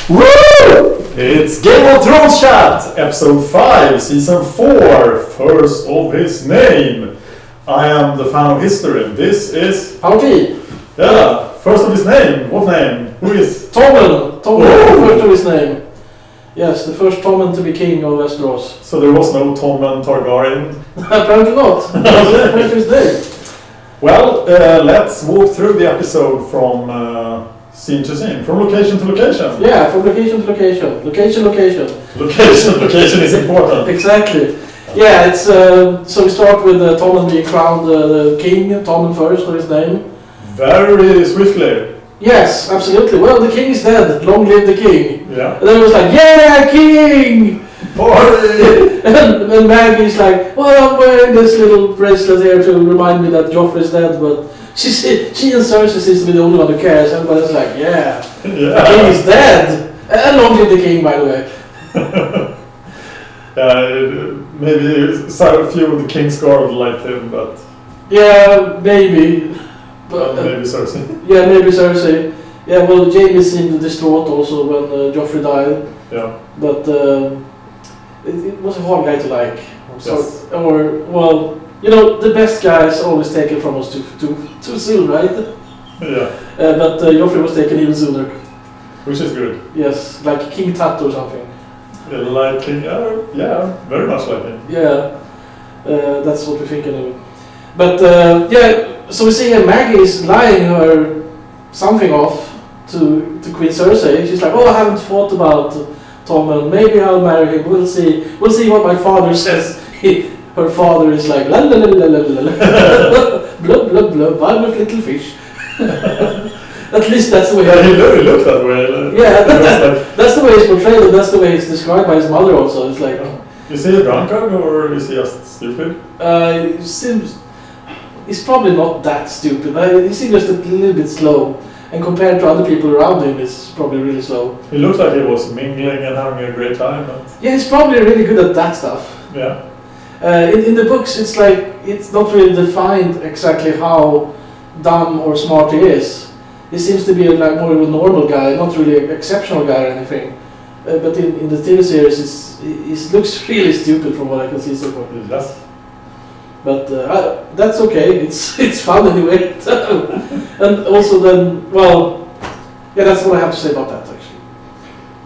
Woo! It's Game of Thrones Chat, Episode 5, Season 4, First of His Name. I am the fan of history. This is... Howdy! Yeah, First of His Name. What name? Who is? Tommen! First of his name. Yes, the first Tommen to be king of Westeros. So there was no Tommen Targaryen? Apparently not. First of his name. Well, let's walk through the episode from scene to scene, from location to location. Yeah, from location to location. Location. Location is important. Exactly. Yeah, it's so we start with Tommen being crowned the king, Tommen first of his name. Very swiftly. Yes, absolutely. Well, the king is dead. Long live the king. Yeah. And then it was like, yeah, king! Party! and Maggie's like, well, I'm wearing this little bracelet here to remind me that Joffrey's dead, but she and Cersei seems to be the only one who cares. Everybody's like, yeah, the king is dead! And long live the king, by the way. Maybe a few of the Kingsguard liked him, but... Yeah, maybe. But, maybe Cersei. Yeah, maybe Cersei. Yeah, well, Jaime seemed distraught also when Joffrey died. Yeah. But it was a hard guy to like. Yes. Or, well, you know, the best guy is always taken from us too soon, right? Yeah. But Joffrey was taken even sooner. Which is good. Yes, like King Tut or something. Yeah, like King, yeah, very much like him. Yeah, that's what we're thinking of. But yeah, so we see here Maggie is lying her something off to Queen Cersei. She's like, oh, I haven't thought about Tommen. Maybe I'll marry him. We'll see. We'll see what my father says. Her father is like, la la la la la la la, blub blub blub. I'm a little fish. At least that's the way. Yeah, he looked that way. Yeah, that's the way he's portrayed, and that's the way it's described by his mother. Also, it's like. Is he a drunkard or is he just stupid? He seems. He's probably not that stupid. He seems just a little bit slow, and compared to other people around him, he's probably really slow. He looked like he was mingling and having a great time. But... Yeah, he's probably really good at that stuff. Yeah. In the books, it's like it's not really defined exactly how dumb or smart he is. He seems to be like more of a normal guy, not really an exceptional guy or anything. But in the TV series, he looks really stupid from what I can see so far. Yes. But that's okay. It's fun anyway. And also then, well, yeah, that's what I have to say about that actually.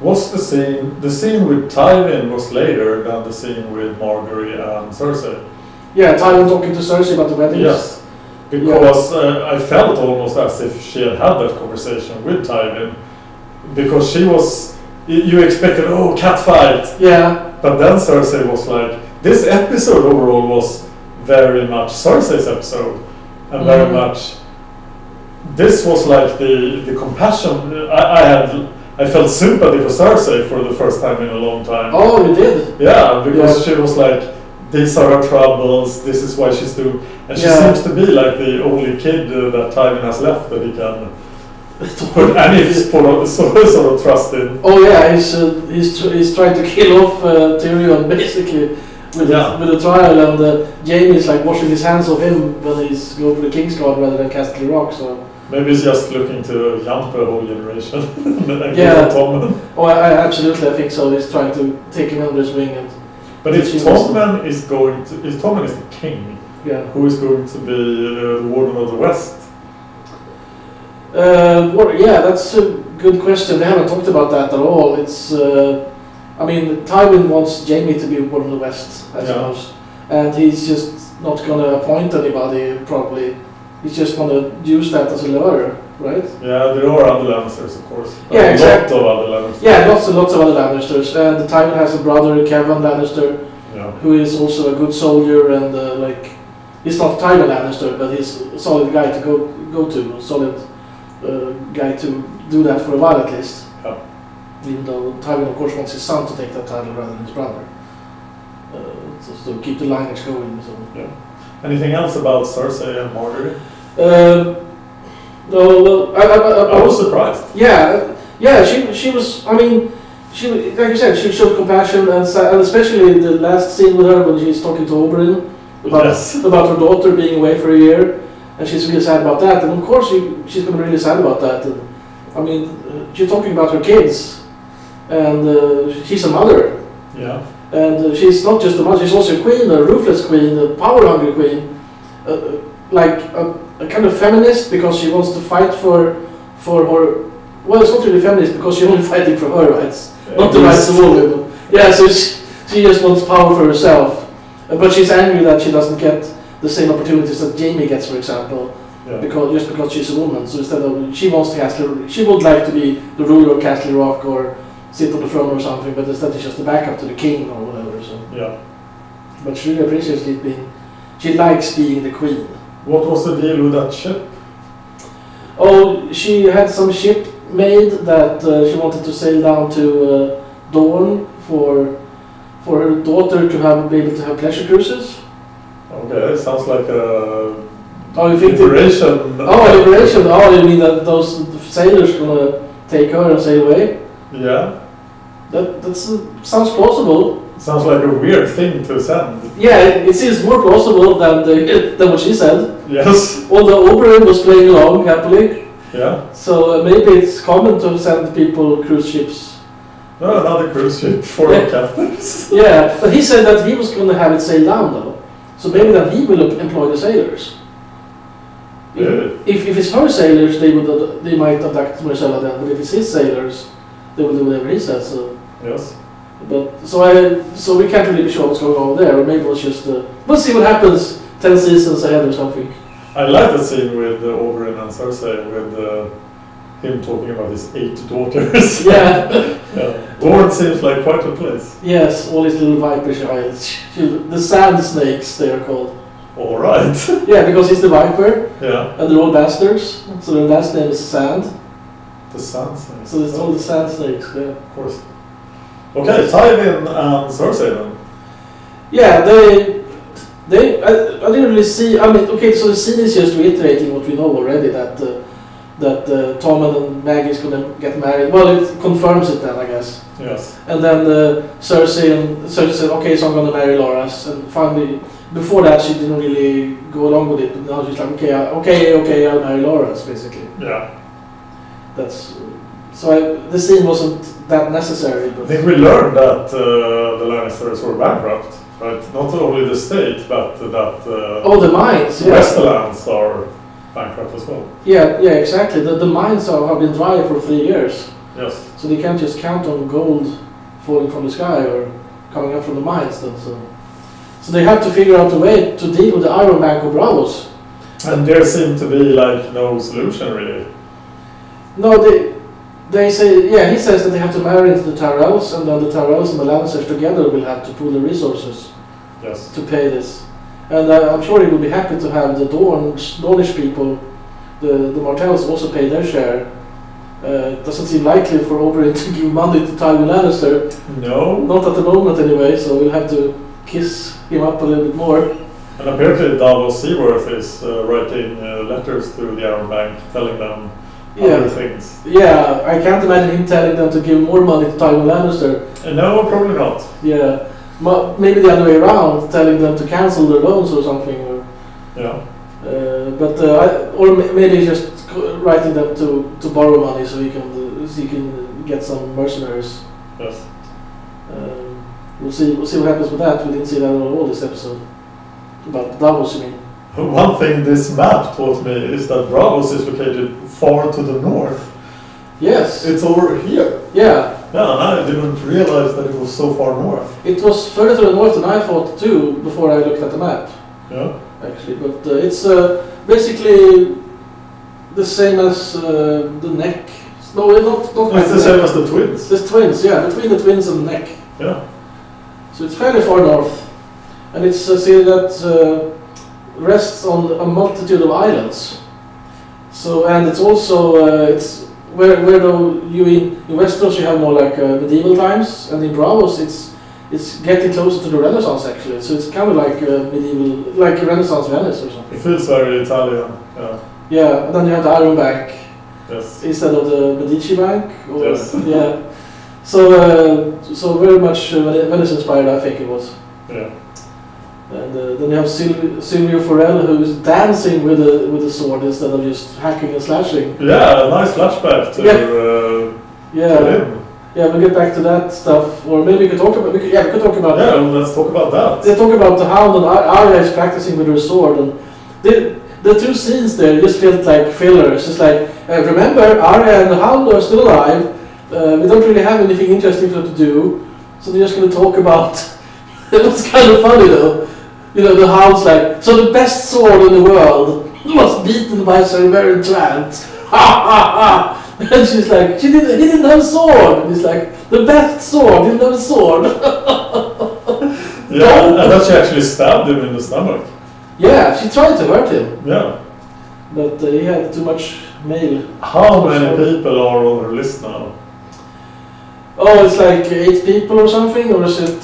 Was the scene with Tywin was later than the scene with Margaery and Cersei? Yeah, Tywin talking to Cersei about the weddings. Yes, because I felt almost as if she had that conversation with Tywin, because she was. You expected, cat fight. Yeah. But then Cersei was like, this episode overall was very much Cersei's episode, and very much. This was like the compassion I felt sympathy for Cersei for the first time in a long time. Oh, you did? Yeah, because she was like, these are her troubles, this is why she's doing... And she seems to be like the only kid that Tywin has left that he can put any sort of trust in. Oh yeah, he's trying to kill off Tyrion basically with the trial, and Jaime is like washing his hands of him when he's going for the Kingsguard rather than casting rock, so... Maybe he's just looking to jump a whole generation. Yeah. Tommen. Oh, I absolutely, I think so. He's trying to take him under his wing. But if Tommen is the king, who is going to be the Warden of the West? Yeah, that's a good question. They haven't talked about that at all. It's, I mean, Tywin wants Jaime to be Warden of the West, I suppose, and he's just not going to appoint anybody. Probably. He's just going to use that as a lure, right? Yeah, there are other Lannisters, of course. Yeah, exactly. Lots of other Lannisters. Yeah, lots of other Lannisters. And Tywin has a brother, Kevin Lannister, who is also a good soldier, and he's not Tywin Lannister, but he's a solid guy to go to, a solid guy to do that for a while at least. Yeah. Even though Tywin, of course, wants his son to take that title rather than his brother. So keep the lineage going. So. Yeah. Anything else about Cersei and Margaery? No, well, I was surprised. Yeah, she was. I mean, she, like you said, she showed compassion, and especially the last scene with her when she's talking to Oberyn about her daughter being away for a year, and she's really sad about that. And of course, she's going to be really sad about that. And, I mean, you're talking about her kids. and she's a mother. Yeah. And she's not just a mother; she's also a queen, a ruthless queen, a power-hungry queen, like a kind of feminist because she wants to fight for her. Well, it's not really feminist because she's only fighting for her rights, not the rights of all women. Yeah, so she just wants power for herself, but she's angry that she doesn't get the same opportunities that Jaime gets, for example, because she's a woman. So instead of she would like to be the ruler of Castle Rock or sit on the throne or something, but instead she's just a backup to the king or whatever. So yeah. But she really appreciates it being. She likes being the queen. What was the deal with that ship? Oh, she had some ship made that she wanted to sail down to Dawn for her daughter to be able to have pleasure cruises. Okay, it sounds like a liberation. Liberation. Oh, you mean that those sailors gonna take her and sail away? Yeah. That sounds plausible. Sounds like a weird thing to send. Yeah, it seems more plausible than what she said. Yes. Although Oberyn was playing along happily. Yeah. So maybe it's common to send people cruise ships. No, another cruise ship for captains. Yeah, but he said that he was going to have it sail down though. So maybe that he will employ the sailors. If it's her sailors, they might abduct Marcella then. But if it's his sailors, they will do whatever he says. So. Yes. But so we can't really be sure what's going on there. Or maybe it's just we'll see what happens 10 seasons ahead or something. I like the scene with Oberyn and Cersei with him talking about his 8 daughters. Yeah. Dorne seems like quite a place. Yes, all these little viperish isles. The sand snakes, they are called. All right. Yeah, because he's the viper. Yeah. And they're all bastards. So their last name is Sand. The sand snakes. So it's all the sand snakes. Yeah. Of course. Okay, Tywin and Cersei then. Yeah, I didn't really see. I mean, okay, so the scene is just reiterating what we know already that Tommen and Maggie is going to get married. Well, it confirms it then, I guess. Yes. And then Cersei said, okay, so I'm going to marry Loras. And finally, before that, she didn't really go along with it. But now she's like, okay, I'll marry Loras, basically. Yeah. The scene wasn't that necessary. But I think we learned that the Lannisters were bankrupt, right? Not only the state, but that the mines. Yeah. Westerlands are bankrupt as well. Yeah, exactly. The mines have been dry for 3 years. Yes. So they can't just count on gold falling from the sky or coming up from the mines. Then, so they have to figure out a way to deal with the Iron Bank of Bravos. And there seemed to be like no solution really. No, they say, yeah, he says that they have to marry into the Tyrells, and then the Tyrells and the Lannisters together will have to pool the resources to pay this. And I'm sure he will be happy to have the Dornish people, the Martells, also pay their share. It doesn't seem likely for Oberyn to give money to Tywin Lannister. No. Not at the moment anyway, so we'll have to kiss him up a little bit more. And apparently Davos Seaworth is writing letters to the Iron Bank telling them other things. Yeah, I can't imagine him telling them to give more money to Tywin Lannister. No, probably not. Yeah, maybe the other way around, telling them to cancel their loans or something. Or, yeah. Or maybe just writing them to borrow money so he can get some mercenaries. Yes. We'll see what happens with that. We didn't see that at all this episode. About Davos, you mean? One thing this map taught me is that Bravos is located far to the north. Yes. It's over here. Yeah. Yeah, and I didn't realize that it was so far north. It was further to the north than I thought too before I looked at the map. Yeah. Actually, but it's basically the same as the neck. No, not. It's the same as the twins. The twins, yeah, between the twins and the neck. Yeah. So it's fairly far north, and it's see that rests on a multitude of islands. So and it's also it's where though you in Westeros you have more like medieval times, and in Bravos it's getting closer to the Renaissance actually. So it's kind of like medieval, like Renaissance Venice or something. It feels very Italian. Yeah. Yeah, and then you have the Iron Bank. Yes. Instead of the Medici Bank. Or, yes. Yeah. So very much Venice inspired, I think it was. Yeah. And then you have Silvio Forel, who's dancing with a sword instead of just hacking and slashing. Yeah, a nice flashback to him. Yeah, we'll get back to that stuff, or maybe we could talk about. We could talk about. Yeah, let's talk about that. They talk about the Hound and Arya is practicing with her sword, and the two scenes there just felt like fillers. It's like remember, Arya and the Hound are still alive. We don't really have anything interesting for them to do, so they're just going to talk about. It was kind of funny though. You know, the Hound's like, so the best sword in the world was beaten by Sir Meryn Trant. Ha ha ha! And she's like, he didn't have a sword. And he's like, the best sword, didn't have a sword. Yeah, and then she actually stabbed him in the stomach. Yeah, she tried to hurt him. Yeah. But he had too much mail. How many people are on her list now? Oh, it's like 8 people or something, or is it...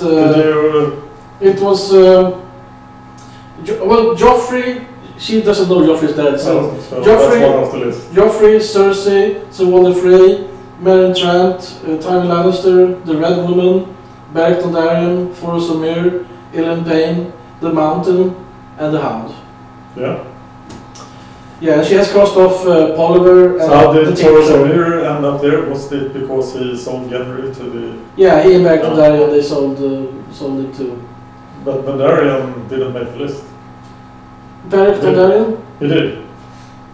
It was... well, Joffrey... She doesn't know Joffrey's dead, so Joffrey, that's one of the list. Joffrey, Cersei, Sir Walder Frey, Meryn Trant, Tywin Lannister, the Red Woman, Beric Dondarrion, Forrest O'Meara, Ilyn Payne, the Mountain, and the Hound. Yeah. Yeah, she has crossed off Polliver and so how did the Forrest O'Meara end up there? Was it because he sold Gendry to the... Yeah, he and Beric Dondarrion, they sold it too. But Dondarrion didn't make the list. Beric Dondarrion? He did?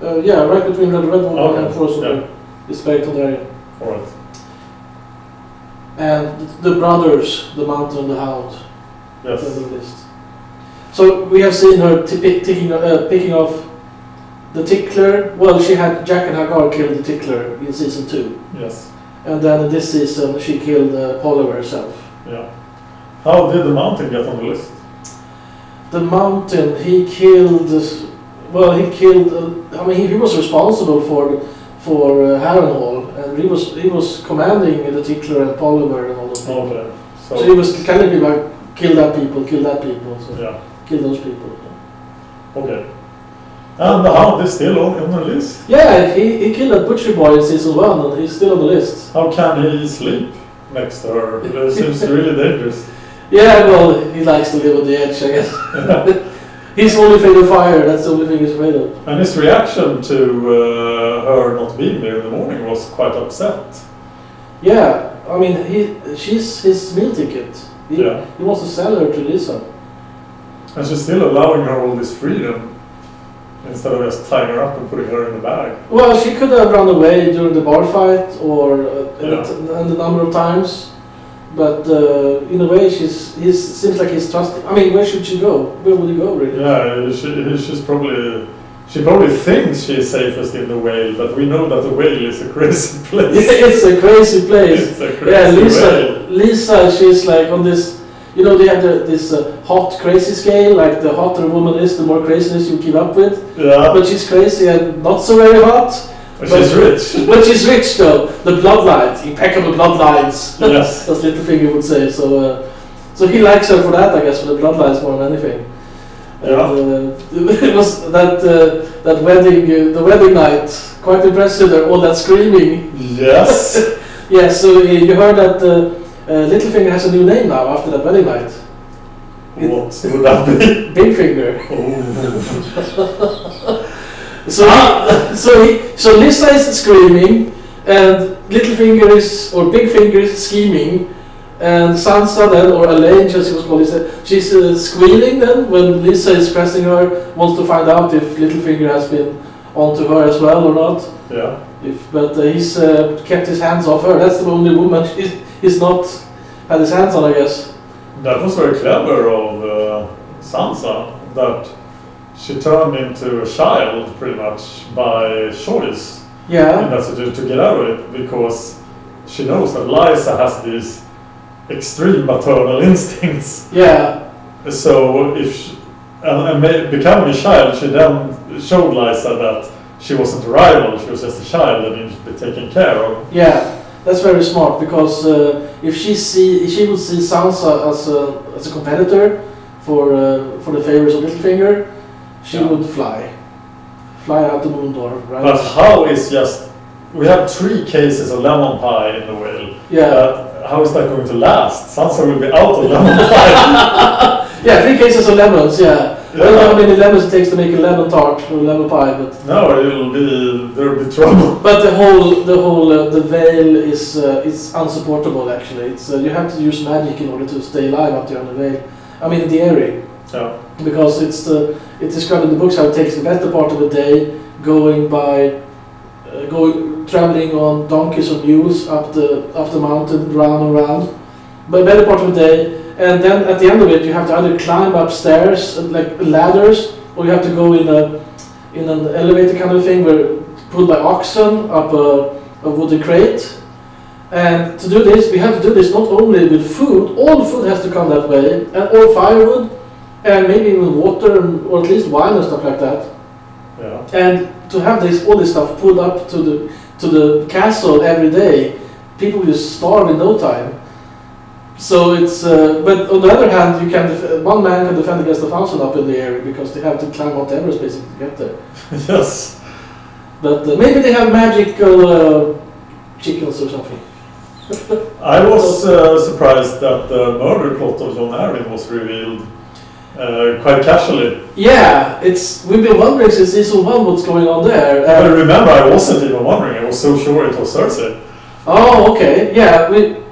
Yeah, right between Red Woman and Forrest O'Meara. It's Beric Dondarrion. Alright. And the brothers, the Mountain and the Hound. Yes. On the list. So we have seen her picking off the Tickler. Well, she had Jack and Hagar kill the Tickler in season 2. Yes. And then in this season she killed Polliver herself. Yeah. How did the Mountain get on the list? The Mountain, he killed. Well, he killed. I mean, he was responsible for Harrenhal, and he was commanding the Tickler and Polliver and all those people. Okay. So he was telling me like, kill that people. So yeah. Kill those people. Okay. And the Hound is still on the list? Yeah, he killed that butcher boy in season 1, and he's still on the list. How can he sleep next to her? It seems really dangerous. Yeah, well, he likes to live on the edge, I guess. He's only afraid of fire, that's the only thing he's afraid of. And his reaction to her not being there in the morning was quite upset. Yeah, I mean, she's his meal ticket. He wants to sell her to Lisa. And she's still allowing her all this freedom, instead of just tying her up and putting her in a bag. Well, she could have run away during the bar fight, or and the number of times. But in a way, seems like he's trusting. I mean, where should she go? Where would he go, really? Yeah, she probably thinks she's safest in the whale, but we know that the whale is a crazy place. It's a crazy place. It's a crazy whale. Lisa, she's like on this. You know, they have this hot crazy scale. Like the hotter a woman is, the more craziness you keep up with. Yeah. But she's crazy and not so very hot. But she's rich. But she's rich though. The bloodlines, impeccable bloodlines. Yes. That's Littlefinger would say. So he likes her for that, I guess, for the bloodlines more than anything. Yeah. And, it was that wedding, the wedding night, quite impressive. All that screaming. Yes. Yeah. So you heard that Littlefinger has a new name now after that wedding night. What would that be? Big Finger. Oh. So Lisa is screaming, and Littlefinger or Big Finger is scheming, and Sansa then, or Elaine, as she was called, she's squealing then when Lisa is pressing her, wants to find out if Littlefinger has been onto her as well or not. Yeah. But he's kept his hands off her. That's the only woman he's not had his hands on, I guess. That was very clever of Sansa, that she turned into a child pretty much by choice. Yeah. And that's to get out of it, because she knows that Lysa has these extreme maternal instincts. Yeah. So if becoming a child, she then showed Lysa that she wasn't a rival, she was just a child and needed to be taken care of. Yeah. That's very smart, because if she would see Sansa as a competitor for the favors of Littlefinger, she would fly out the moon door, right? But how is we have 3 cases of lemon pie in the whale. Yeah. How is that going to last? Sansa will be out of lemon pie. Yeah, 3 cases of lemons. Yeah. I don't know how many lemons it takes to make a lemon tart or lemon pie, but no, there'll be trouble. But the veil is it's unsupportable. Actually, it's you have to use magic in order to stay alive up there on the veil. I mean, the area. Yeah. Because it's described in the books how it takes the better part of the day going traveling on donkeys or mules up the mountain, round and round. But better part of the day, and then at the end of it, you have to either climb upstairs like ladders, or you have to go in an elevator kind of thing, where pulled by oxen up a wooden crate. And to do this, we have to do this not only with food. All food has to come that way, and all firewood, and maybe even water, or at least wine and stuff like that. Yeah. And to have all this stuff pulled up to the castle every day, people will starve in no time. So it's, but on the other hand, one man can defend against 1,000 up in the area, because they have to climb Mount Everest basically to get there. Yes. But maybe they have magical chickens or something. I was surprised that the murder plot of Jon Arryn was revealed quite casually. Yeah, we've been wondering since season 1 what's going on there. I remember, I wasn't even wondering. I was so sure it was Cersei. Oh, okay. Yeah,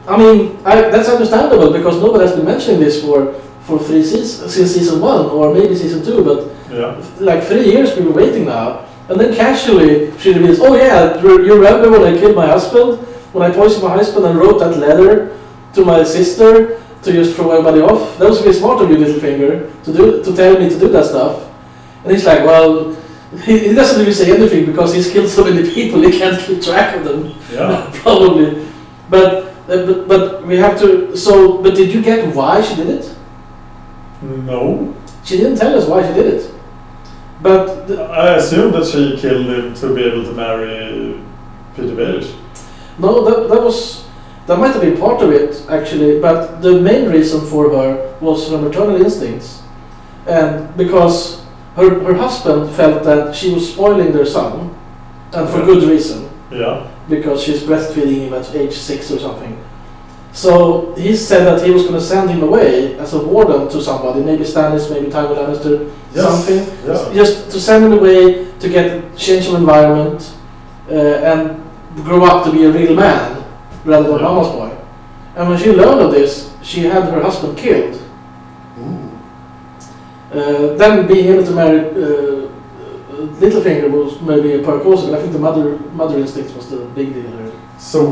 that's understandable, because nobody has been mentioning this for 3 seasons since season 1, or maybe season 2. But yeah, like 3 years we've been waiting now, and then casually she reveals, "Oh yeah, you remember when I killed my husband? When I poisoned my husband and wrote that letter to my sister to just throw everybody off? That was really smart of you, Littlefinger, to tell me to do that stuff." And he's like, well, he doesn't really say anything, because he's killed so many people he can't keep track of them. Yeah. Probably. But we have to. So, but did you get why she did it? No. She didn't tell us why she did it. But I assume that she killed him to be able to marry Peter Baelish. No, that might have been part of it actually. But the main reason for her was her maternal instincts, and because her husband felt that she was spoiling their son, and for good reason. Yeah. Because she's breastfeeding him at age 6 or something. So he said that he was going to send him away as a warden to somebody, maybe Stannis, maybe Tywin Lannister, something. Yeah. Just to send him away to get a change of environment and grow up to be a real man rather than mama's boy. And when she learned of this, she had her husband killed. Then being able to marry Littlefinger was maybe a perk also, but I think the mother instinct was the big deal here. So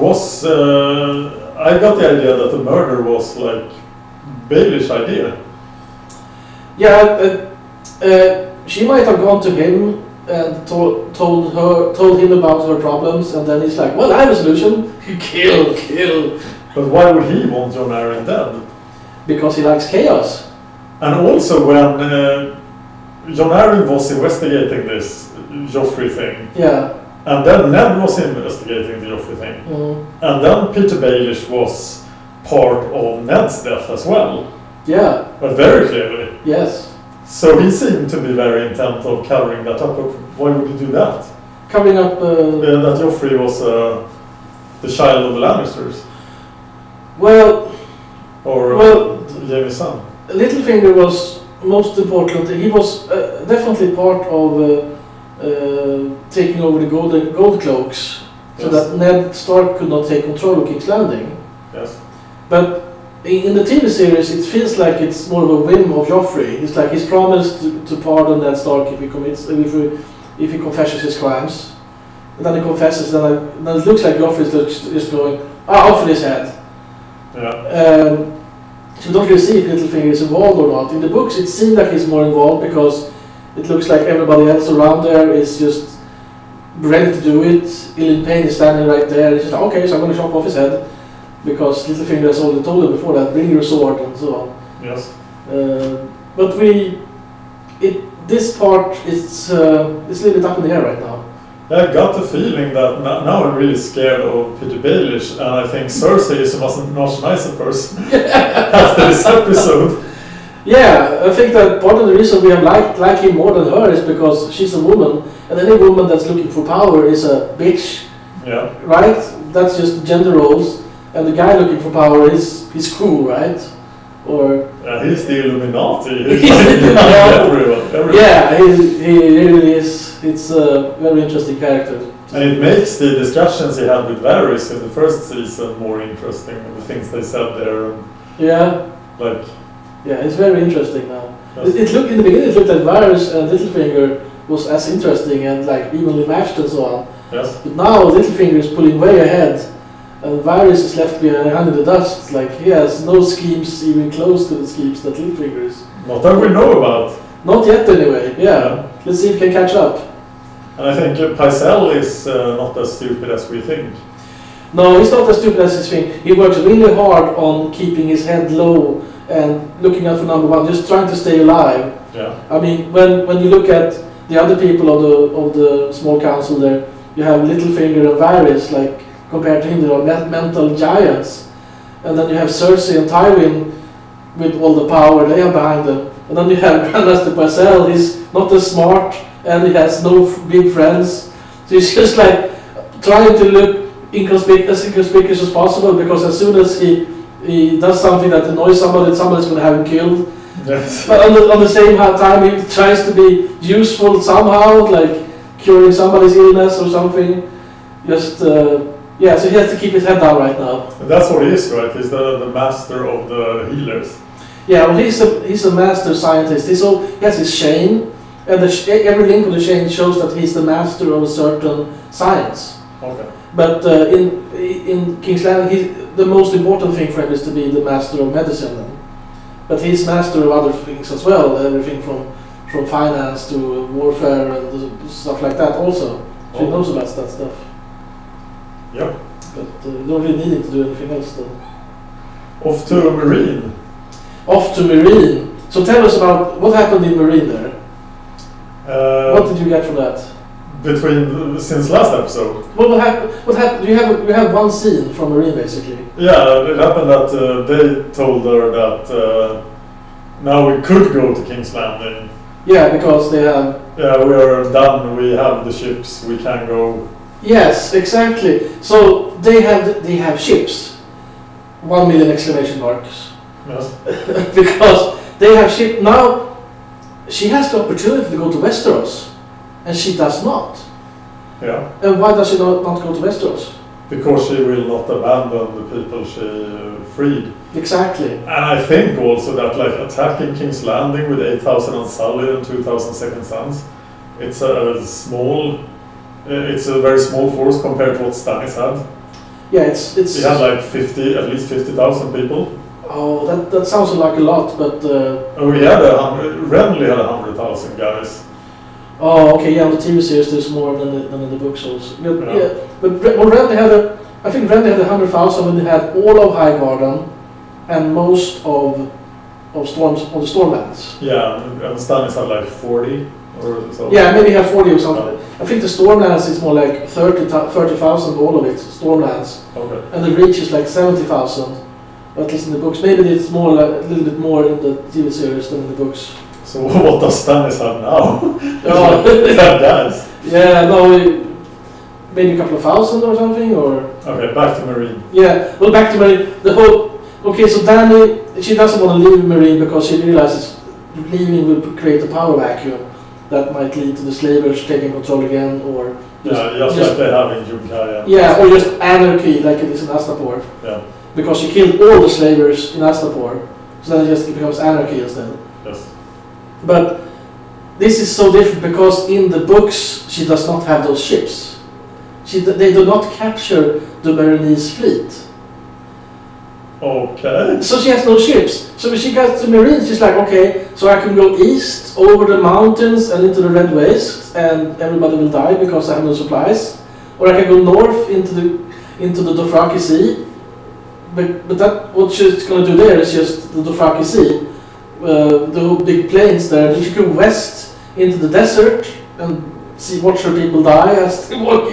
I got the idea that the murder was like Baelish idea. Yeah, she might have gone to him and told him about her problems, and then he's like, "Well, I have a solution. Kill." But why would he want Jon Arryn dead? Because he likes chaos. And also when Jon Arryn was investigating this Joffrey thing. Yeah. And then Ned was investigating the Joffrey thing. And then Peter Baelish was part of Ned's death as well. Yeah. But very clearly. Yes. So he seemed to be very intent of covering that up. But why would he do that? Covering up... that Joffrey was the child of the Lannisters. Well... Or Jaime's son. Littlefinger was most important. He was definitely part of taking over the gold cloaks, so that Ned Stark could not take control of King's Landing. Yes. But in the TV series, it feels like it's more of a whim of Joffrey. It's like he's promised to pardon Ned Stark if he confesses his crimes. And then he confesses, then it looks like Joffrey's just going, off with his head. Yeah. So we don't really see if Littlefinger is involved or not. In the books, it seems like he's more involved, because it looks like everybody else around there is just ready to do it. Ilyn Payne is standing right there. He's just like, okay, so I'm going to chop off his head, because Littlefinger has already told him before that, bring your sword and so on. Yes. But this part is a little bit up in the air right now. I got the feeling that now I'm really scared of Peter Baelish, and I think Cersei is a much nicer person after this episode. Yeah, I think that part of the reason we have like him more than her is because she's a woman, and any woman that's looking for power is a bitch. Yeah. Right? That's just gender roles, and the guy looking for power he's cool, right? or he's the Illuminati. He's the Illuminati. Everyone. Yeah, he really is. It's a very interesting character. And it makes the discussions he had with Varys in the first season more interesting, and the things they said there. And yeah. Yeah, it's very interesting now. Yes. It looked in the beginning. It looked like Varys and Littlefinger was as interesting and like evenly matched and so on. Yes. But now Littlefinger is pulling way ahead, and Varys is left behind in the dust. Like he has no schemes even close to the schemes that Littlefinger is. Not that we know about. Not yet, anyway. Yeah. Let's see if he can catch up. And I think Pycelle is not as stupid as we think. No, he's not as stupid as he thinks. He works really hard on keeping his head low and looking out for number one, just trying to stay alive. Yeah. I mean, when you look at the other people of the small council there, you have Littlefinger and Varys, like compared to him, they are mental giants. And then you have Cersei and Tywin with all the power they have behind them. And then you have Grandmaster Pycelle. He's not as smart and he has no big friends. So he's just like trying to look as inconspicuous as possible, because as soon as he does something that annoys somebody's going to have him killed. Yes. But on the same time, he tries to be useful somehow, like curing somebody's illness or something. Just yeah, so he has to keep his head down right now. That's what he is, right? He's the master of the healers. Yeah, well, he's a master scientist. He has his chain, and every link of the chain shows that he's the master of a certain science. Okay. But in King's Landing, the most important thing for him is to be the master of medicine. Then. But he's master of other things as well, everything from finance to warfare and stuff like that also. So he knows about that stuff. Yep. But you don't really need him to do anything else then. Off to Marine. Off to Marine. So tell us about what happened in Marine there. What did you get from that? Since last episode. Well, what happened? You have one scene from Marine basically. Yeah, it happened that they told her that now we could go to King's Landing. Yeah, because they have. Yeah, we are done. We have the ships. We can go. Yes, exactly. So they have ships. 1 million exclamation marks. Yes. Because they have ship now. She has the opportunity to go to Westeros, and she does not. Yeah. And why does she not go to Westeros? Because she will not abandon the people she freed. Exactly. And I think also that like attacking King's Landing with 8,000 Unsullied and 2,000 Second Sons, it's a very small force compared to what Stannis had. Yeah, it's. He had like at least 50,000 people. Oh, that sounds like a lot, but. We had Renly had 100,000 guys. Oh, okay. Yeah, on the TV series there's more than in the books also. Yeah, but Renly had I think Renly had 100,000 when they had all of Highgarden and most of the Stormlands. Yeah, and Stannis had like 40 or so. Yeah, maybe he had 40 or something. I think the Stormlands is more like 30,000, all of it, Stormlands. Okay. And the Reach is like 70,000, at least in the books. Maybe it's more like a little bit more in the TV series than in the books. So what does Stannis have now? 10 Oh. guys. Yeah, no, maybe a couple of thousand or something, or... Okay, back to Marine. Yeah, well, back to Marine. Okay, so Dany, she doesn't want to leave Marine because she realizes leaving will create a power vacuum that might lead to the slavers taking control again, or... Just like they have in Junkai. Yeah, or just anarchy like it is in Astapor. Yeah. Because she killed all the slavers in Astapor, so then it just becomes anarchy instead. Yes. But this is so different because in the books she does not have those ships. They do not capture the Marinese fleet. Okay. So she has no ships. So when she gets to Marine, she's like, okay, so I can go east over the mountains and into the Red Waste, and everybody will die because I have no supplies. Or I can go north into the Dothraki Sea. But that what she's going to do there is just the Dothraki Sea, the big plains there. Then she can go west into the desert and watch her people die as they walk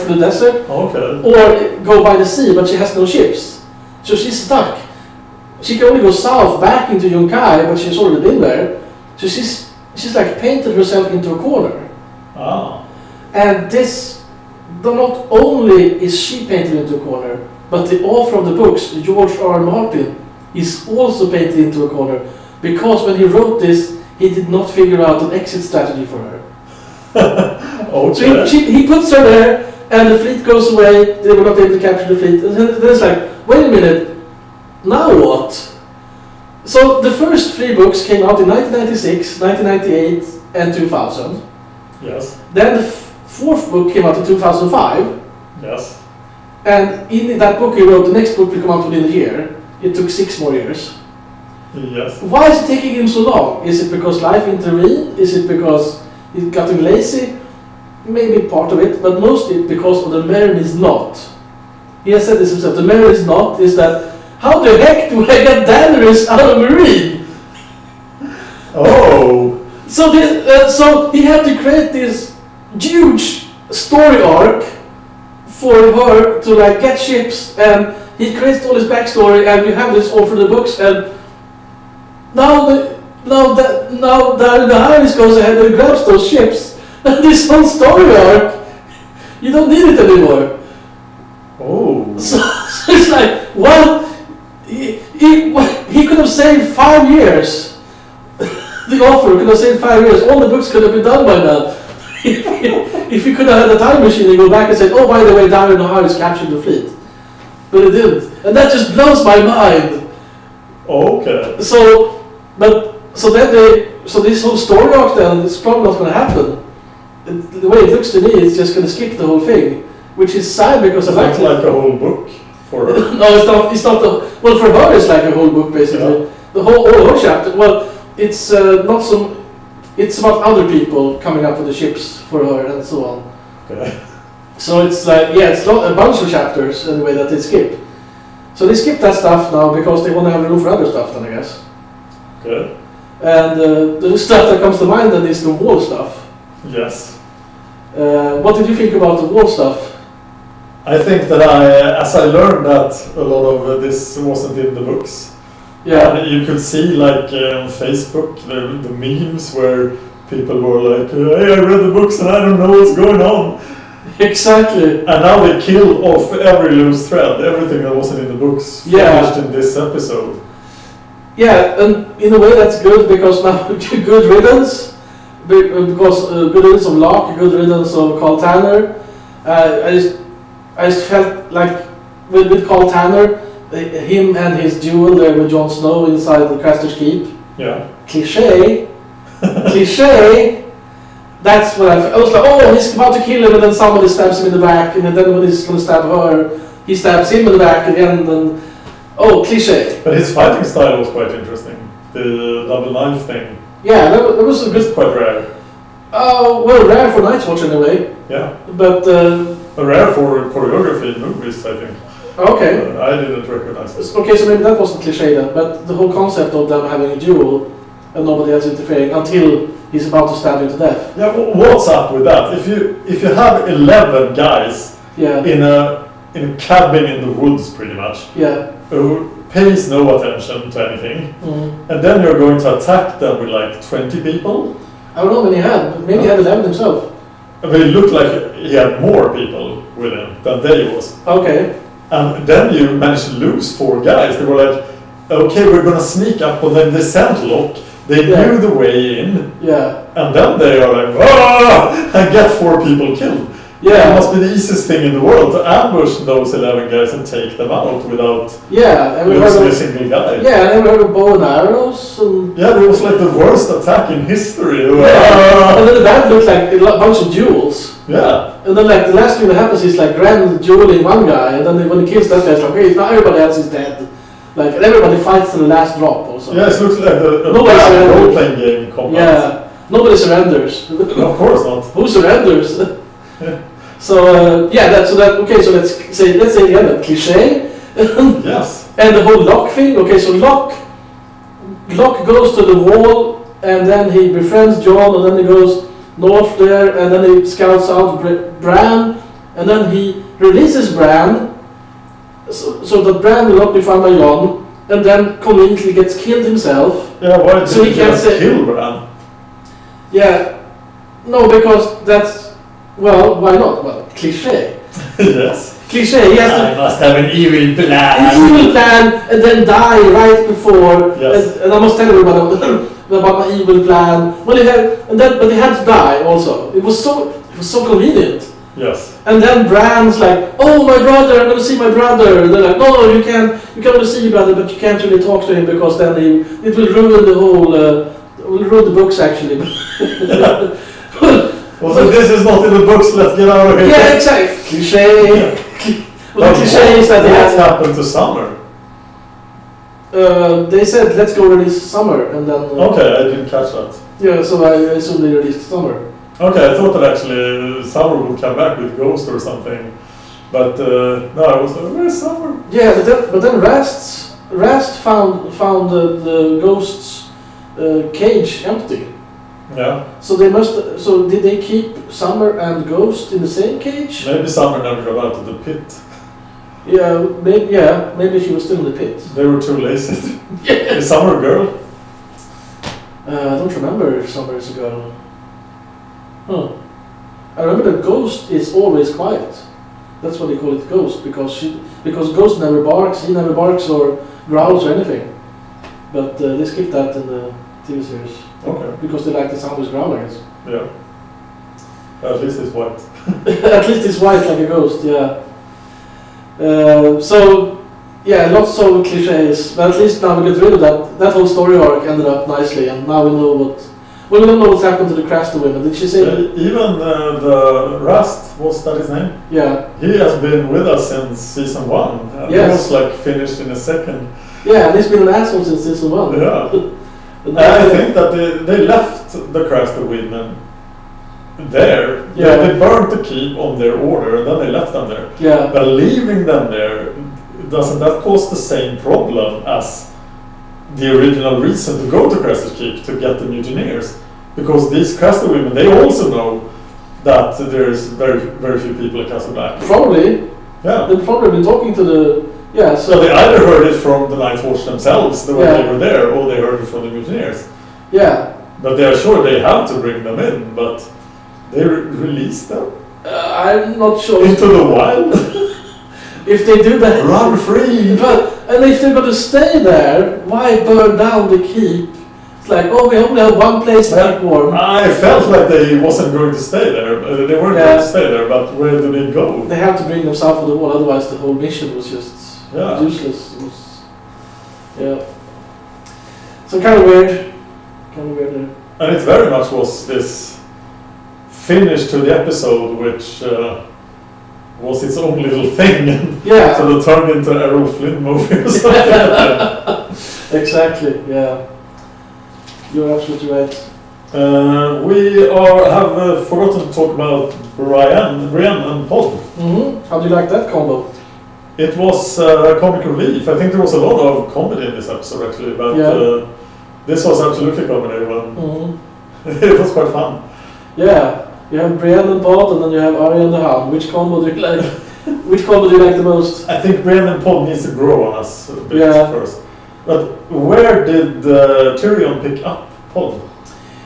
through the desert. Okay. Or go by the sea, but she has no ships. So she's stuck. She can only go south back into Yunkai, but she's already been there. So she's like painted herself into a corner. Ah. And this, not only is she painted into a corner, but the author of the books, George R. R. Martin, is also painted into a corner, because when he wrote this, he did not figure out an exit strategy for her. Okay. So he puts her there, and the fleet goes away. They were not able to capture the fleet. And then it's like, wait a minute, now what? So the first 3 books came out in 1996, 1998, and 2000. Yes. Then the 4th book came out in 2005. Yes. And in that book he wrote, the next book will come out within a year. It took 6 more years. Yes. Why is it taking him so long? Is it because life intervened? Is it because he's getting lazy? Maybe part of it, but mostly because of the Marine is not. He has said this himself. The Marine is not is that, how the heck do I get Daenerys out of Marine? Oh. So he had to create this huge story arc for her to like get ships, and he creates all his backstory, and you have this all through the books, and now Daenerys goes ahead and grabs those ships, and this whole story arc, you don't need it anymore. Oh. So it's like, what? He could have saved 5 years. The author could have saved 5 years. All the books could have been done by now. If he could have had a time machine and go back and say, oh, by the way, Daenerys captured the fleet. But it didn't. And that just blows my mind. Okay. So this whole story arc then is probably not going to happen. The way it looks to me, it's just going to skip the whole thing, which is sad because I It's like a whole book for her. No, it's not. Well, for her, it's like a whole book basically. Yeah. The whole chapter. Well, it's not so. It's about other people coming up with the ships for her and so on. Okay. So it's like, yeah, it's not a bunch of chapters anyway that they skip. So they skip that stuff now because they want to have room for other stuff then, I guess. Okay. And the stuff that comes to mind then is the wall stuff. Yes. What did you think about the wall stuff? I think that as I learned that a lot of this wasn't in the books. Yeah. And you could see like on Facebook the memes where people were like, hey, I read the books and I don't know what's going on. Exactly. And now they kill off every loose thread, everything that wasn't in the books finished in this episode. Yeah, and in a way that's good because now good riddance. Because good riddance of Locke, good riddance of Carl Tanner. I just felt like with Carl Tanner, him and his duel there with Jon Snow inside the Craster's Keep. Yeah. Cliche. That's what I was like, oh, he's about to kill him, and then somebody stabs him in the back, and then when he's going to stab her, he stabs him in the back again, and oh, cliche. But his fighting style was quite interesting. The double knife thing. Yeah, that was a good. Quite rare. Well, rare for Night's Watch anyway. Yeah. But rare for choreography in movies, I think. Okay. I didn't recognize this. Okay, so maybe that wasn't cliche then, but the whole concept of them having a duel and nobody else interfering until he's about to stab him to death. Yeah, what's up with that? If you have 11 guys in a cabin in the woods, pretty much, who pays no attention to anything, and then you're going to attack them with like 20 people? I don't know when he had. Maybe he had 11 himself. But it looked like he had more people with him than they was. Okay. And then you managed to lose 4 guys. They were like, okay, we're going to sneak up on the descent lock. They knew the way in. Yeah. And then they are like, ah! And get 4 people killed. Yeah. It must be the easiest thing in the world to ambush those 11 guys and take them out without losing a single guy. Yeah, and heard of bow and arrows. And yeah, it was like the worst attack in history. Yeah. And then the band looked like a bunch of duels. Yeah. And then like the last thing that happens is like Grand dueling one guy, and then when he kills that guy, it's like, okay, now everybody else is dead. Like, and everybody fights to the last drop or something. Yeah, it looks like a role-playing game combat. Yeah, nobody surrenders. Of course not. Who surrenders? Yeah. So okay. So let's say again, cliche. Yes. And the whole Locke thing. Okay, so Locke goes to the wall, and then he befriends Jon, and then he goes north there, and then he scouts out Bran, and then he releases Bran, so that Bran will not be found by Jon, and then conveniently gets killed himself. Yeah, why did he can't kill Bran? Yeah, no, because that's, well, why not? Well, cliche. Yes. cliche. He has I must have an evil plan. an evil plan and then die right before. Yes. And I must tell you about my evil plan. But he had to die also. It was so convenient. Yes. And then Bran's like, oh, my brother, I'm going to see my brother. And they're like, no, you can only see your brother, but you can't really talk to him because then it will ruin the whole, will ruin the books actually. Well, so this is not in the books, let's get out of here. Yeah, exactly. Cliche. Well, the cliche is that what happened to Summer? They said, let's go release Summer, and then... okay, I didn't catch that. Yeah, so I assume they released Summer. Okay, I thought that actually Summer would come back with Ghost or something. But no, I was like, where's Summer? Yeah, but then Rast found the Ghost's cage empty. Yeah. So did they keep Summer and Ghost in the same cage? Maybe Summer never got out of the pit. Yeah, maybe she was still in the pit. They were too lazy. Is Summer a girl? I don't remember if Summer is a girl. Huh. I remember that Ghost is always quiet. That's why they call it Ghost, because Ghost never barks, he never barks or growls or anything. But they skipped that in the TV series. Okay. Because they like the sound of growlers. Yeah. At least it's white. At least it's white like a ghost, yeah. So, yeah, lots of cliches, but at least now we get rid of that. That whole story arc ended up nicely, and now we know what... Well, we don't know what's happened to the Craster women. Did she say... even the Rust, what's that his name? Yeah. He has been with us since season 1. And yes. He was like finished in a second. Yeah, and he's been an asshole since season 1. Yeah. And I think that they left the Craster women there. Yeah. They burned the keep on their order and then they left them there. Yeah. But leaving them there, doesn't that cause the same problem as the original reason to go to Craster's Keep, to get the mutineers? Because these Craster women, they also know that there's very, very few people at Castle Black. Probably. Yeah. They've probably been talking to the... Yeah, so they either heard it from the Night Watch themselves, when they were there, or they heard it from the mutineers. Yeah. But they are sure they have to bring them in, but they release them? I'm not sure. Into the wild? If they do that... Run free! And if they're going to stay there, why burn down the keep? It's like, oh, we only have one place to keep warm. I felt like they wasn't going to stay there. They weren't going to stay there, but where do they go? They have to bring them south of the wall, otherwise the whole mission was just useless. It was, yeah. So kind of weird. Kind of weird there. And it very much was this finish to the episode, which was its own little thing. Yeah. So it turned into an Errol Flynn movie or something. Exactly, yeah. You're absolutely right. We have forgotten to talk about Brienne and Pod. Mm-hmm. How do you like that combo? It was comic relief. I think there was a lot of comedy in this episode actually, but this was absolutely comedy. It was quite fun. Yeah, you have Brienne and Pod, and then you have Arya and the Hound. Which combo do you like? Which combo do you like the most? I think Brienne and Pod needs to grow on us a bit first. But where did Tyrion pick up Pod?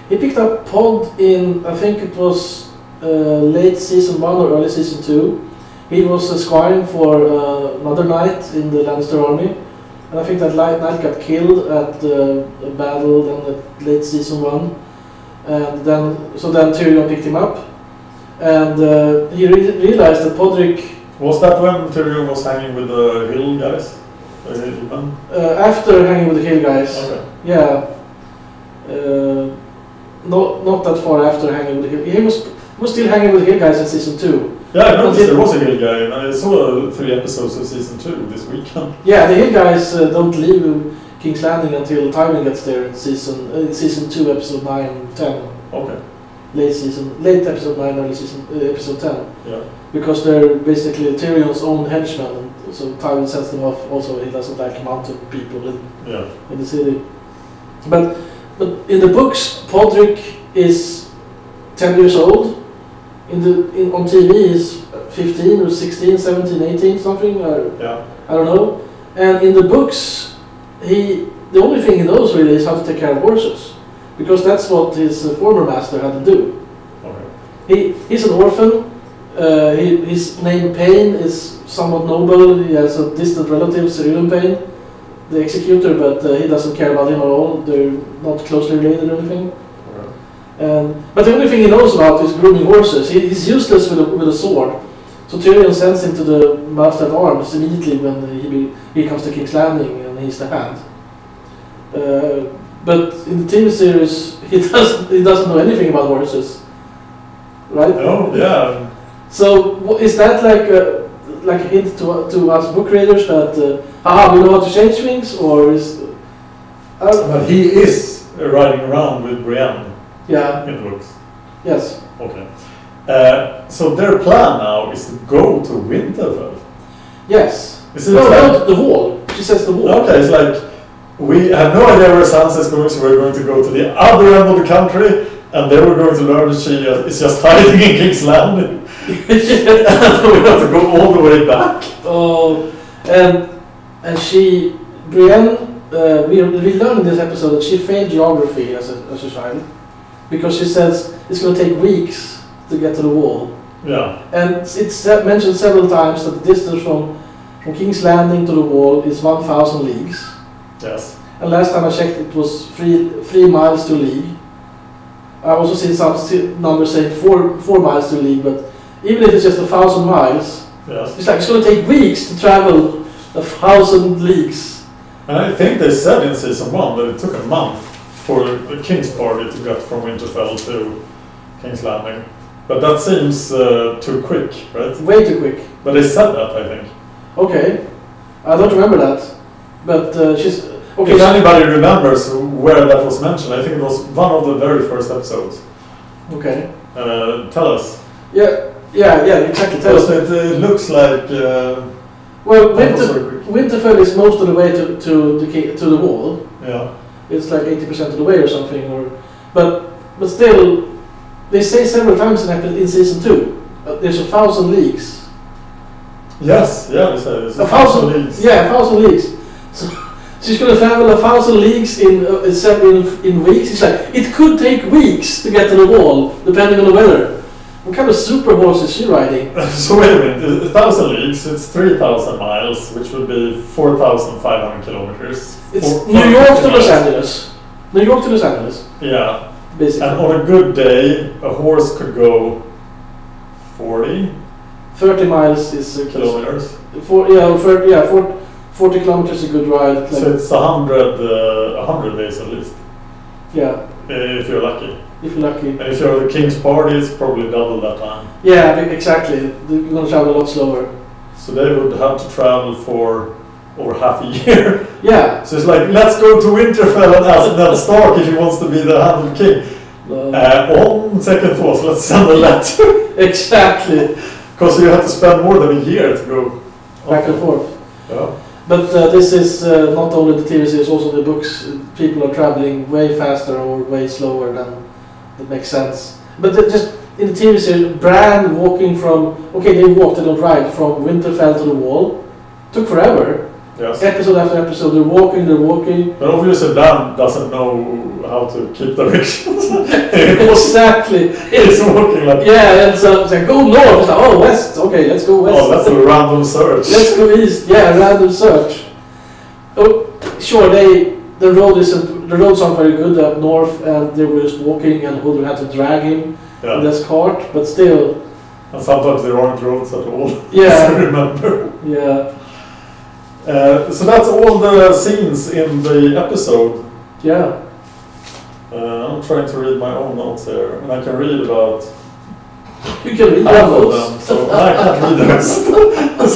He picked up Pod in, I think it was late season 1 or early season 2. He was squiring for another knight in the Lannister army. And I think that knight got killed at a battle then at late season 1. And then Tyrion picked him up. And he realized that Podrick... Was that when Tyrion was hanging with the Hill guys? After hanging with the Hill guys. Okay. Yeah. Not that far after hanging with the Hill. He was still hanging with the Hill guys in season 2. Yeah, I noticed there was a Hill guy, and I saw 3 episodes of season 2 this weekend. Yeah, the Hill guys don't leave King's Landing until Tywin gets there in season 2, episode 9, 10. Okay. Late episode 9, early season episode 10. Yeah. Because they're basically Tyrion's own henchmen, and so Tywin sends them off. Also, he doesn't like mounted people in the city. But in the books, Podrick is 10 years old. On TV, he's 15 or 16, 17, 18, something. I don't know. And in the books, the only thing he knows really is how to take care of horses, because that's what his former master had to do. Okay. He's an orphan. His name Payne is somewhat noble. He has a distant relative, Cyril Payne, the executor, but he doesn't care about him at all. They're not closely related or anything. But the only thing he knows about is grooming horses. He's useless with a sword. So Tyrion sends him to the Master at Arms immediately when he comes to King's Landing and he's the hand. But in the TV series, he doesn't know anything about horses, right? Oh yeah. So is that like a hint to us book readers that we know how to change things, or is? But he is riding around with Brienne. Yeah. In the books. Yes. Okay. So their plan now is to go to Winterfell. Yes. No, the wall. She says the wall. Okay, it's like we have no idea where Sansa is going, so we're going to go to the other end of the country, and then we're going to learn that she is just hiding in King's Landing. And we have to go all the way back. Oh, and Brienne, we learned in this episode that she failed geography as a child, because she says it's going to take weeks to get to the wall. Yeah. And it's mentioned several times that the distance from King's Landing to the wall is 1,000 leagues. Yes. And last time I checked, it was 3 miles to a league. I also seen some numbers saying 4 miles to a league, but even if it's just 1,000 miles, yes, it's going to take weeks to travel 1,000 leagues. And I think they said in season 1 that it took a month for the King's party to get from Winterfell to King's Landing. But that seems too quick, right? Way too quick. But they said that, I think. Okay. I don't remember that. But she's... Okay. If anybody remembers where that was mentioned, I think it was one of the very first episodes. Okay. Tell us. Yeah, exactly. Tell us. It looks like... well, Winterfell is most of the way to the wall. Yeah. It's like 80% of the way or something. But still, they say several times in season 2, there's 1,000 leagues. Yes, yeah, they say it's 1,000 leagues. Yeah, 1,000 leagues. So she's going to travel 1,000 leagues in weeks. It's like, it could take weeks to get to the wall, depending on the weather. What kind of super horse is she riding? So wait a minute, 1,000 leagues, it's 3,000 miles, which would be 4,500 kilometers. It's New York to Los Angeles. New York to Los Angeles. Yeah. Basically. And on a good day, a horse could go 40 miles is kilometers. 40 kilometers is a good ride. So it's 100 days at least. Yeah. If you're lucky. If you're lucky. And if you're the King's party, it's probably double that time. Yeah, exactly. You're going to travel a lot slower. So they would have to travel for over half a year. Yeah. So it's like, let's go to Winterfell and ask Ned Stark if he wants to be the Hand of the King. On second thoughts, let's send a letter. Exactly. Because you have to spend more than a year to go back and forth. Yeah. But this is not only the TV series, also the books. People are traveling way faster or way slower than that makes sense. But just in the TV series, Bran walking from, okay, they walked, they don't ride, from Winterfell to the wall, took forever. Yes. Episode after episode, they're walking. But obviously Bran doesn't know how to keep directions. Exactly. He's walking like... Yeah, and so it's like, go north, it's like, oh, west, okay, let's go west. Oh, that's a random search. Let's go east, yeah, random search. Oh, sure, the roads aren't very good up north, and they were just walking, and Hodor had to drag him in this cart, but still. And sometimes there aren't roads at all. Yeah. I remember. Yeah. So that's all the scenes in the episode. Yeah. I'm trying to read my own notes here, and I can read about you can read half of them, so I can't read the rest.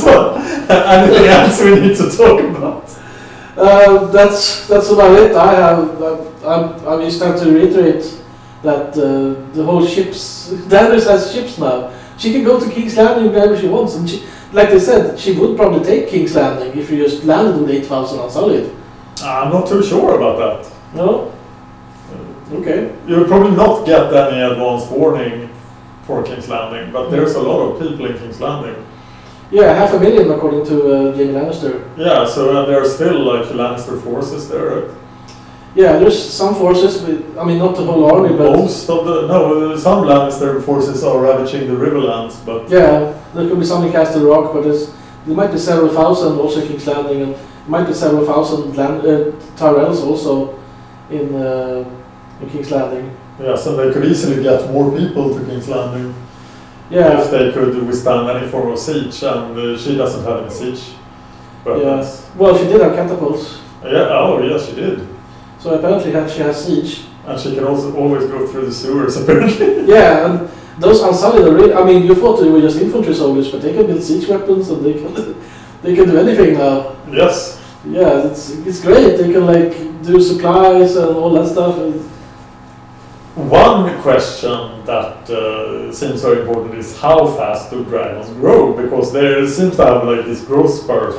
So, anything else we need to talk about? That's about it. I just have to reiterate that the whole ships, Daenerys has ships now. She can go to King's Landing whenever she wants, and like they said, she would probably take King's Landing if you just landed with 8,000 unsullied. I'm not too sure about that. No? Okay. You'll probably not get any advance warning for King's Landing, but there's a lot of people in King's Landing. Yeah, 500,000 according to Jaime Lannister. Yeah, so there are still like Lannister forces there, right? Yeah, there's some forces, but, I mean, not the whole army, but... Most of the... No, some Lannister forces are ravaging the Riverlands, but... Yeah, there could be some in Castle Rock, but there might be several thousand also in King's Landing, and there might be several thousand Tyrells also in King's Landing. Yeah, so they could easily get more people to King's Landing. Yeah. If they could withstand any form of siege, and she doesn't have any siege weapons. Yeah. Well, she did have catapults. Yeah, oh yes, she did. So apparently she has siege. And she can also always go through the sewers, apparently. Yeah, and those Unsullied are really, I mean, you thought they were just infantry soldiers, but they can build siege weapons and they can do anything now. Yes. Yeah, it's great. They can like do supplies and all that stuff. One question that seems very important is how fast do dragons grow? Because they seem to have like these growth spurs.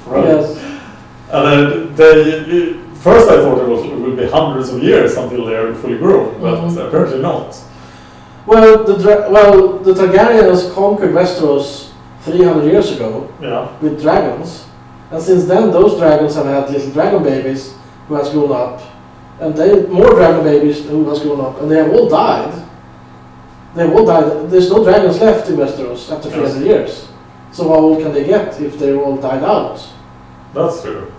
Right? Yes. And they first I thought it would be hundreds of years until they are fully grown, but apparently not. Well, the Targaryens conquered Westeros 300 years ago with dragons, and since then those dragons have had little dragon babies who has grown up. And more dragon babies who has grown up, and they have all died. They have all died. There's no dragons left in Westeros after 300 years. So how old can they get if they all died out? That's true.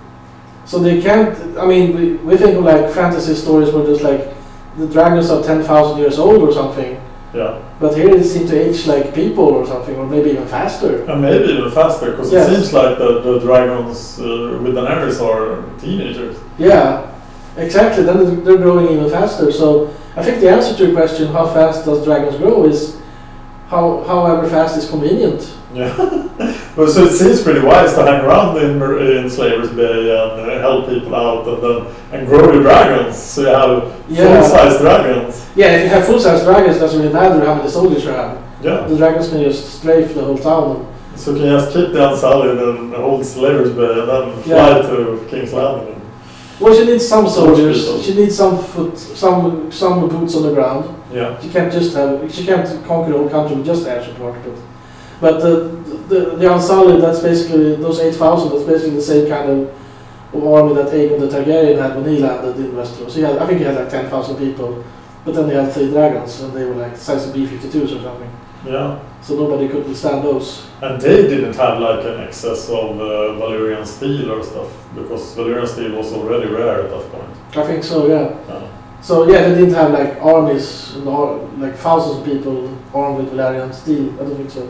So they can't. I mean, we think of like fantasy stories where there's like the dragons are 10,000 years old or something. Yeah. But here they seem to age like people or something, or maybe even faster. And maybe even faster, because it seems like the dragons with Daenerys are teenagers. Yeah. Exactly, then they're growing even faster. So I think the answer to your question, how fast does dragons grow, is however fast is convenient. Yeah. Well, so it seems pretty wise to hang around in Slavers Bay and help people out and grow your dragons. So you have full-size dragons. Yeah, if you have full-size dragons, it doesn't really matter how many soldiers you have. Yeah. The dragons can just strafe the whole town. So you can just keep the Unsullied and hold Slavers Bay and then fly to King's Landing. Well, she needs some soldiers. She needs some boots on the ground. Yeah. She can't conquer the whole country with just air support. But the Unsullied, that's basically those 8,000. That's basically the same kind of army that Aegon the Targaryen had when he landed in Westeros. I think he had like 10,000 people, but then he had 3 dragons, and they were like the size of B-52s or something. Yeah. So nobody could withstand those. And they didn't have like an excess of Valyrian steel or stuff, because Valyrian steel was already rare at that point. I think so, yeah. So yeah, they didn't have like armies, like thousands of people armed with Valyrian steel. I don't think so.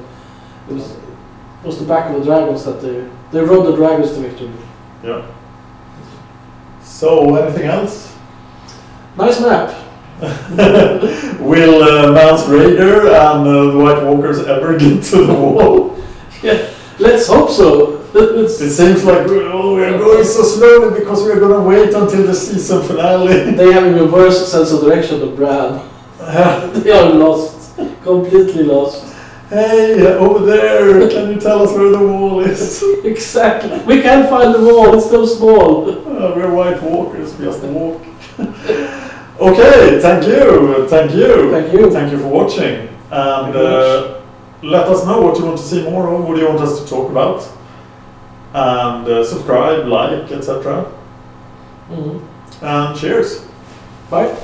It was the back of the dragons that they rode the dragons to victory. Yeah. So anything else? Nice map. Will Mance Rayder and the White Walkers ever get to the wall? Yeah, let's hope so. It seems like we are going so slowly because we are going to wait until the season finale. They have a worse sense of direction than Bran. They are lost, completely lost. Hey, over there, can you tell us where the wall is? Exactly, we can't find the wall, it's so small. We're White Walkers, we just walk. Okay, thank you for watching, and let us know what you want to see more of, what do you want us to talk about, and subscribe, like, etc. And cheers. Bye.